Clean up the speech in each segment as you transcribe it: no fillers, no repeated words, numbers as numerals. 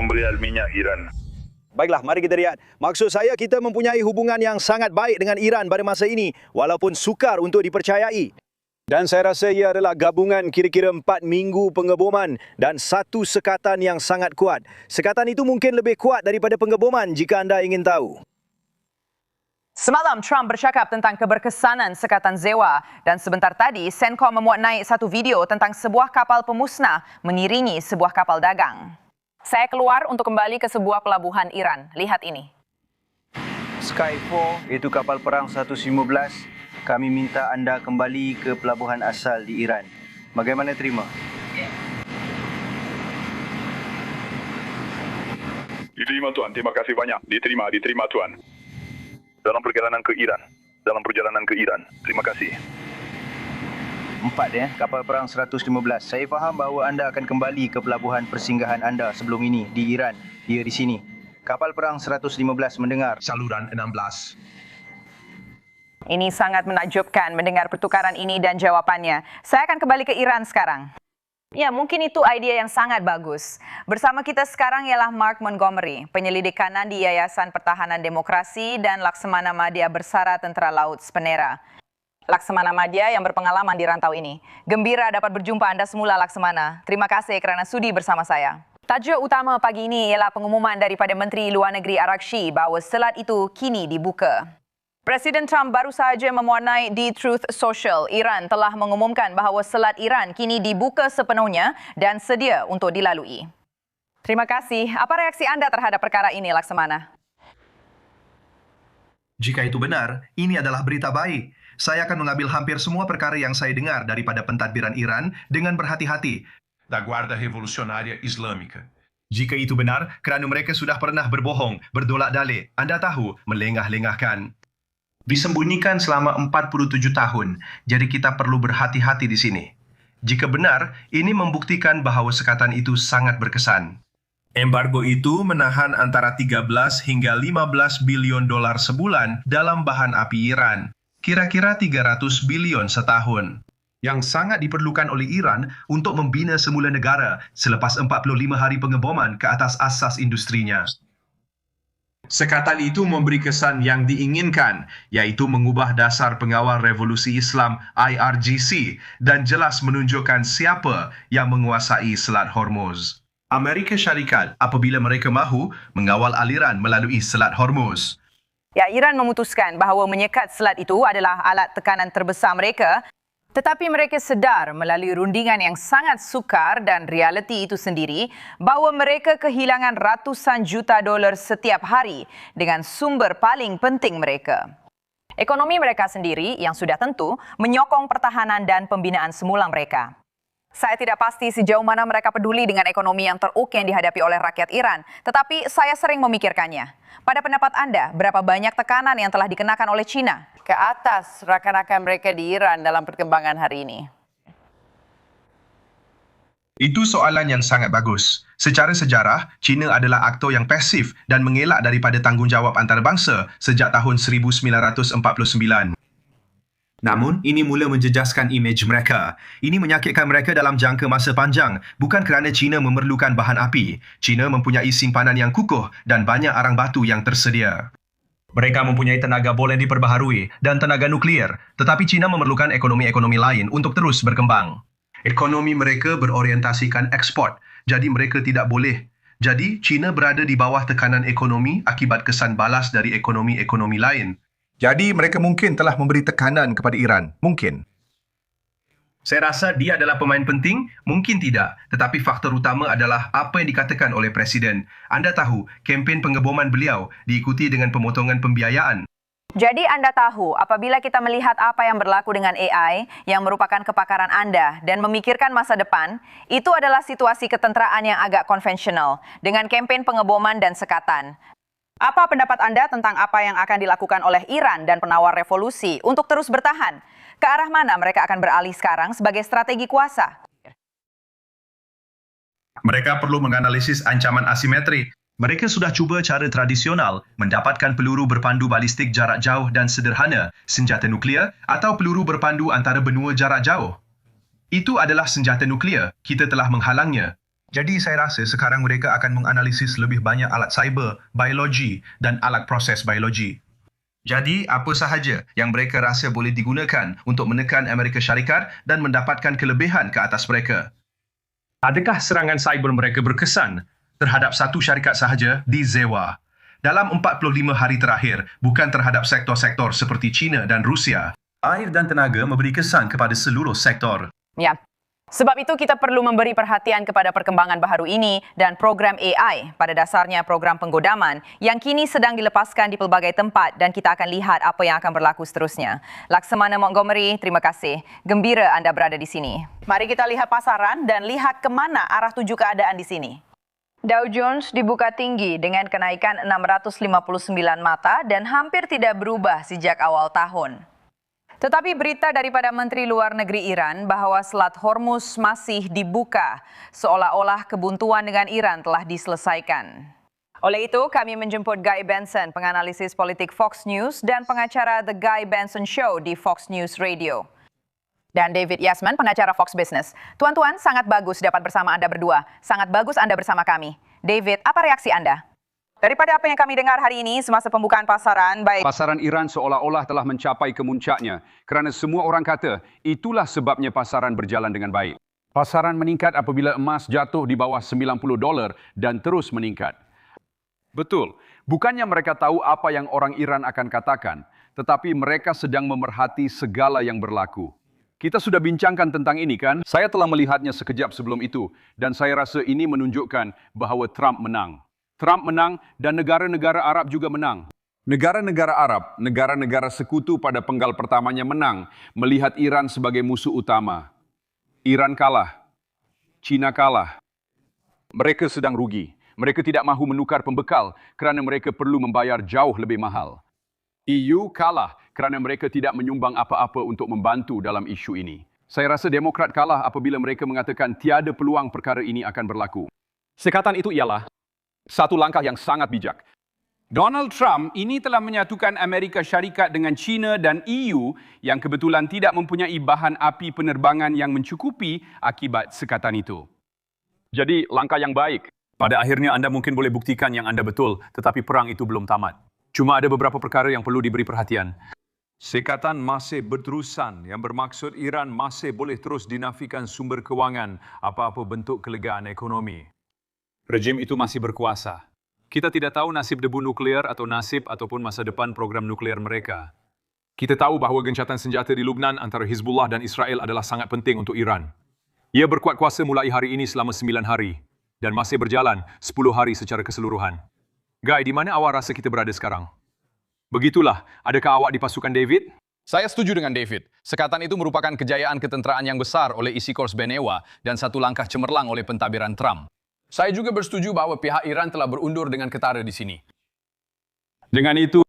pembelian minyak Iran. Baiklah, mari kita lihat. Maksud saya kita mempunyai hubungan yang sangat baik dengan Iran pada masa ini, walaupun sukar untuk dipercayai. Dan saya rasa ia adalah gabungan kira-kira 4 minggu pengeboman dan satu sekatan yang sangat kuat. Sekatan itu mungkin lebih kuat daripada pengeboman jika anda ingin tahu. Semalam, Trump bercakap tentang keberkesanan sekatan Zewa dan sebentar tadi, CENTCOM memuat naik satu video tentang sebuah kapal pemusnah mengiringi sebuah kapal dagang. Saya keluar untuk kembali ke sebuah pelabuhan Iran. Lihat ini. Sky 4, itu kapal perang 115. Kami minta anda kembali ke pelabuhan asal di Iran. Bagaimana terima? Diterima Tuan, terima kasih banyak. Diterima Tuan. Dalam perjalanan ke Iran. Terima kasih. 4 kapal perang 115. Saya faham bahawa anda akan kembali ke pelabuhan persinggahan anda sebelum ini di Iran. Ia di sini. Kapal perang 115 mendengar. Saluran 16. Ini sangat menakjubkan mendengar pertukaran ini dan jawapannya. Saya akan kembali ke Iran sekarang. Ya, mungkin itu idea yang sangat bagus. Bersama kita sekarang ialah Mark Montgomery, penyelidik kanan di Yayasan Pertahanan Demokrasi dan Laksamana Madya Bersara Tentera Laut Spenera. Laksamana Madya yang berpengalaman di rantau ini. Gembira dapat berjumpa anda semula, Laksamana. Terima kasih kerana sudi bersama saya. Tajuk utama pagi ini ialah pengumuman daripada Menteri Luar Negeri Arakshi bahawa selat itu kini dibuka. Presiden Trump baru sahaja memuat naik di Truth Social. Iran telah mengumumkan bahawa selat Iran kini dibuka sepenuhnya dan sedia untuk dilalui. Terima kasih. Apa reaksi anda terhadap perkara ini, Laksamana? Jika itu benar, ini adalah berita baik. Saya akan mengambil hampir semua perkara yang saya dengar daripada pentadbiran Iran dengan berhati-hati. Da Guarda Revolucionária Islâmica. Jika itu benar, kerana mereka sudah pernah berbohong, berdolak-dalik, anda tahu, melengah-lengahkan. Disembunyikan selama 47 tahun, jadi kita perlu berhati-hati di sini. Jika benar, ini membuktikan bahawa sekatan itu sangat berkesan. Embargo itu menahan antara 13 hingga 15 bilion dolar sebulan dalam bahan api Iran. Kira-kira 300 bilion setahun. Yang sangat diperlukan oleh Iran untuk membina semula negara selepas 45 hari pengeboman ke atas asas industrinya. Sekatan itu memberi kesan yang diinginkan, iaitu mengubah dasar pengawal revolusi Islam IRGC dan jelas menunjukkan siapa yang menguasai Selat Hormuz. Amerika Syarikat apabila mereka mahu mengawal aliran melalui Selat Hormuz. Ya, Iran memutuskan bahawa menyekat selat itu adalah alat tekanan terbesar mereka, tetapi mereka sedar melalui rundingan yang sangat sukar dan realiti itu sendiri bahawa mereka kehilangan ratusan juta dolar setiap hari dengan sumber paling penting mereka. Ekonomi mereka sendiri yang sudah tentu menyokong pertahanan dan pembinaan semula mereka. Saya tidak pasti sejauh mana mereka peduli dengan ekonomi yang teruk yang dihadapi oleh rakyat Iran, tetapi saya sering memikirkannya. Pada pendapat anda, berapa banyak tekanan yang telah dikenakan oleh China ke atas rakan-rakan mereka di Iran dalam perkembangan hari ini? Itu soalan yang sangat bagus. Secara sejarah, China adalah aktor yang pasif dan mengelak daripada tanggungjawab antarabangsa sejak tahun 1949. Namun, ini mula menjejaskan imej mereka. Ini menyakitkan mereka dalam jangka masa panjang, bukan kerana China memerlukan bahan api. China mempunyai simpanan yang kukuh dan banyak arang batu yang tersedia. Mereka mempunyai tenaga bolen diperbaharui dan tenaga nuklear, tetapi China memerlukan ekonomi-ekonomi lain untuk terus berkembang. Ekonomi mereka berorientasikan ekspor, jadi mereka tidak boleh. Jadi, China berada di bawah tekanan ekonomi akibat kesan balas dari ekonomi-ekonomi lain. Jadi mereka mungkin telah memberi tekanan kepada Iran. Mungkin. Saya rasa dia adalah pemain penting, mungkin tidak. Tetapi faktor utama adalah apa yang dikatakan oleh Presiden. Anda tahu, kempen pengeboman beliau diikuti dengan pemotongan pembiayaan. Jadi anda tahu, apabila kita melihat apa yang berlaku dengan AI yang merupakan kepakaran anda dan memikirkan masa depan, itu adalah situasi ketenteraan yang agak konvensional dengan kempen pengeboman dan sekatan. Apa pendapat anda tentang apa yang akan dilakukan oleh Iran dan penawar revolusi untuk terus bertahan? Ke arah mana mereka akan beralih sekarang sebagai strategi kuasa? Mereka perlu menganalisis ancaman asimetri. Mereka sudah cuba cara tradisional, mendapatkan peluru berpandu balistik jarak jauh dan sederhana, senjata nuklear atau peluru berpandu antara benua jarak jauh. Itu adalah senjata nuklear, kita telah menghalangnya. Jadi saya rasa sekarang mereka akan menganalisis lebih banyak alat cyber, biologi dan alat proses biologi. Jadi, apa sahaja yang mereka rasa boleh digunakan untuk menekan Amerika Syarikat dan mendapatkan kelebihan ke atas mereka. Adakah serangan cyber mereka berkesan terhadap satu syarikat sahaja di Zewa? Dalam 45 hari terakhir, bukan terhadap sektor-sektor seperti China dan Rusia. Air dan tenaga memberi kesan kepada seluruh sektor. Ya. Sebab itu kita perlu memberi perhatian kepada perkembangan baharu ini dan program AI, pada dasarnya program penggodaman yang kini sedang dilepaskan di pelbagai tempat dan kita akan lihat apa yang akan berlaku seterusnya. Laksamana Montgomery, terima kasih. Gembira anda berada di sini. Mari kita lihat pasaran dan lihat ke mana arah tuju keadaan di sini. Dow Jones dibuka tinggi dengan kenaikan 659 mata dan hampir tidak berubah sejak awal tahun. Tetapi berita daripada Menteri Luar Negeri Iran bahawa Selat Hormuz masih dibuka, seolah-olah kebuntuan dengan Iran telah diselesaikan. Oleh itu, kami menjemput Guy Benson, penganalisis politik Fox News dan pengacara The Guy Benson Show di Fox News Radio. Dan David Yasman, pengacara Fox Business. Tuan-tuan, sangat bagus dapat bersama Anda berdua. Sangat bagus Anda bersama kami. David, apa reaksi Anda? Daripada apa yang kami dengar hari ini semasa pembukaan pasaran, baik. Pasaran Iran seolah-olah telah mencapai kemuncaknya kerana semua orang kata itulah sebabnya pasaran berjalan dengan baik. Pasaran meningkat apabila emas jatuh di bawah $90 dan terus meningkat. Betul, bukannya mereka tahu apa yang orang Iran akan katakan, tetapi mereka sedang memerhati segala yang berlaku. Kita sudah bincangkan tentang ini kan? Saya telah melihatnya sekejap sebelum itu dan saya rasa ini menunjukkan bahawa Trump menang. Trump menang dan negara-negara Arab juga menang. Negara-negara Arab, negara-negara sekutu pada penggal pertamanya menang melihat Iran sebagai musuh utama. Iran kalah. China kalah. Mereka sedang rugi. Mereka tidak mahu menukar pembekal kerana mereka perlu membayar jauh lebih mahal. EU kalah kerana mereka tidak menyumbang apa-apa untuk membantu dalam isu ini. Saya rasa Demokrat kalah apabila mereka mengatakan tiada peluang perkara ini akan berlaku. Sekatan itu ialah satu langkah yang sangat bijak. Donald Trump ini telah menyatukan Amerika Syarikat dengan China dan EU yang kebetulan tidak mempunyai bahan api penerbangan yang mencukupi akibat sekatan itu. Jadi langkah yang baik. Pada akhirnya anda mungkin boleh buktikan yang anda betul, tetapi perang itu belum tamat. Cuma ada beberapa perkara yang perlu diberi perhatian. Sekatan masih berterusan yang bermaksud Iran masih boleh terus dinafikan sumber kewangan apa-apa bentuk kelegaan ekonomi. Rejim itu masih berkuasa. Kita tidak tahu nasib debu nuklear atau nasib ataupun masa depan program nuklear mereka. Kita tahu bahawa gencatan senjata di Lubnan antara Hizbullah dan Israel adalah sangat penting untuk Iran. Ia berkuat kuasa mulai hari ini selama 9 hari dan masih berjalan 10 hari secara keseluruhan. Guy, di mana awak rasa kita berada sekarang? Begitulah, adakah awak di pasukan David? Saya setuju dengan David. Sekatan itu merupakan kejayaan ketenteraan yang besar oleh isi Kors Benewa dan satu langkah cemerlang oleh pentadbiran Trump. Saya juga bersetuju bahawa pihak Iran telah berundur dengan ketara di sini. Dengan itu,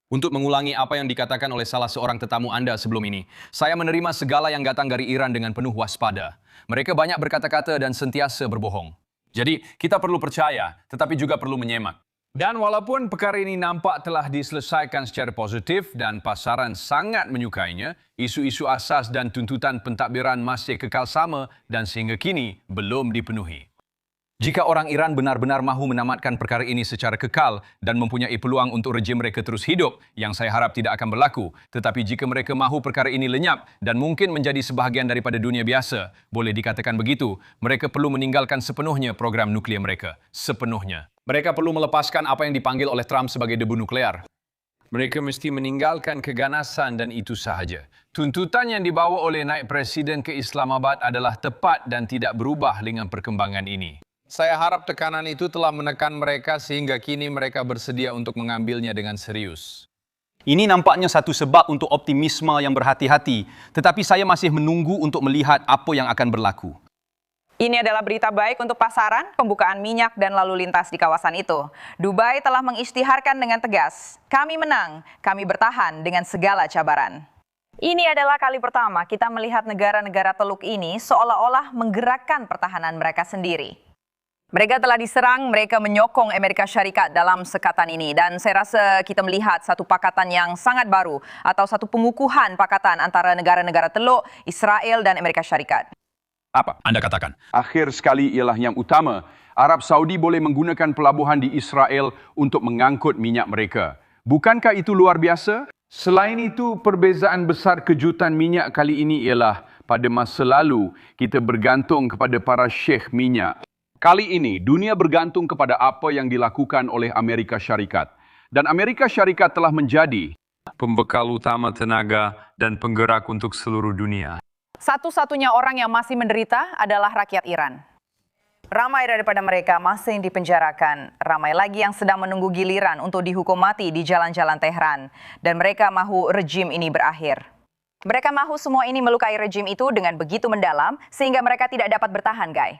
Untuk mengulangi apa yang dikatakan oleh salah seorang tetamu Anda sebelum ini, saya menerima segala yang datang dari Iran dengan penuh waspada. Mereka banyak berkata-kata dan sentiasa berbohong. Jadi, kita perlu percaya, tetapi juga perlu menyemak. Dan walaupun perkara ini nampak telah diselesaikan secara positif dan pasaran sangat menyukainya, isu-isu asas dan tuntutan pentadbiran masih kekal sama dan sehingga kini belum dipenuhi. Jika orang Iran benar-benar mahu menamatkan perkara ini secara kekal dan mempunyai peluang untuk rejim mereka terus hidup, yang saya harap tidak akan berlaku, tetapi jika mereka mahu perkara ini lenyap dan mungkin menjadi sebahagian daripada dunia biasa, boleh dikatakan begitu, mereka perlu meninggalkan sepenuhnya program nuklear mereka. Sepenuhnya. Mereka perlu melepaskan apa yang dipanggil oleh Trump sebagai debu nuklear. Mereka mesti meninggalkan keganasan dan itu sahaja. Tuntutan yang dibawa oleh naib presiden ke Islamabad adalah tepat dan tidak berubah dengan perkembangan ini. Saya harap tekanan itu telah menekan mereka sehingga kini mereka bersedia untuk mengambilnya dengan serius. Ini nampaknya satu sebab untuk optimisme yang berhati-hati, tetapi saya masih menunggu untuk melihat apa yang akan berlaku. Ini adalah berita baik untuk pasaran, pembukaan minyak dan lalu lintas di kawasan itu. Dubai telah mengisytiharkan dengan tegas, kami menang, kami bertahan dengan segala cabaran. Ini adalah kali pertama kita melihat negara-negara Teluk ini seolah-olah menggerakkan pertahanan mereka sendiri. Mereka telah diserang, mereka menyokong Amerika Syarikat dalam sekatan ini dan saya rasa kita melihat satu pakatan yang sangat baru atau satu pengukuhan pakatan antara negara-negara Teluk, Israel dan Amerika Syarikat. Apa? Anda katakan. Akhir sekali ialah yang utama. Arab Saudi boleh menggunakan pelabuhan di Israel untuk mengangkut minyak mereka. Bukankah itu luar biasa? Selain itu, perbezaan besar kejutan minyak kali ini ialah pada masa lalu kita bergantung kepada para syekh minyak. Kali ini, dunia bergantung kepada apa yang dilakukan oleh Amerika Syarikat. Dan Amerika Syarikat telah menjadi pembekal utama tenaga dan penggerak untuk seluruh dunia. Satu-satunya orang yang masih menderita adalah rakyat Iran. Ramai daripada mereka masih dipenjarakan. Ramai lagi yang sedang menunggu giliran untuk dihukum mati di jalan-jalan Tehran. Dan mereka mahu rejim ini berakhir. Mereka mahu semua ini melukai rejim itu dengan begitu mendalam sehingga mereka tidak dapat bertahan, Guy.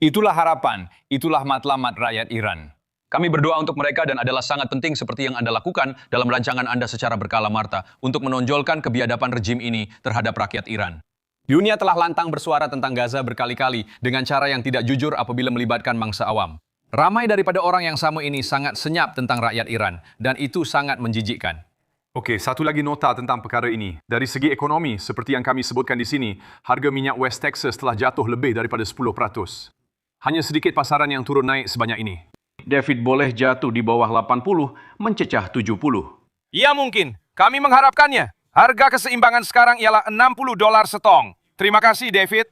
Itulah harapan, itulah matlamat rakyat Iran. Kami berdoa untuk mereka dan adalah sangat penting seperti yang Anda lakukan dalam rancangan Anda secara berkala Marta untuk menonjolkan kebiadaban rejim ini terhadap rakyat Iran. Dunia telah lantang bersuara tentang Gaza berkali-kali dengan cara yang tidak jujur apabila melibatkan mangsa awam. Ramai daripada orang yang sama ini sangat senyap tentang rakyat Iran dan itu sangat menjijikkan. Okey, satu lagi nota tentang perkara ini. Dari segi ekonomi, seperti yang kami sebutkan di sini, harga minyak West Texas telah jatuh lebih daripada 10%. Hanya sedikit pasaran yang turun naik sebanyak ini. David boleh jatuh di bawah 80, mencecah 70. Ya mungkin. Kami mengharapkannya. Harga keseimbangan sekarang ialah $60 setong. Terima kasih, David.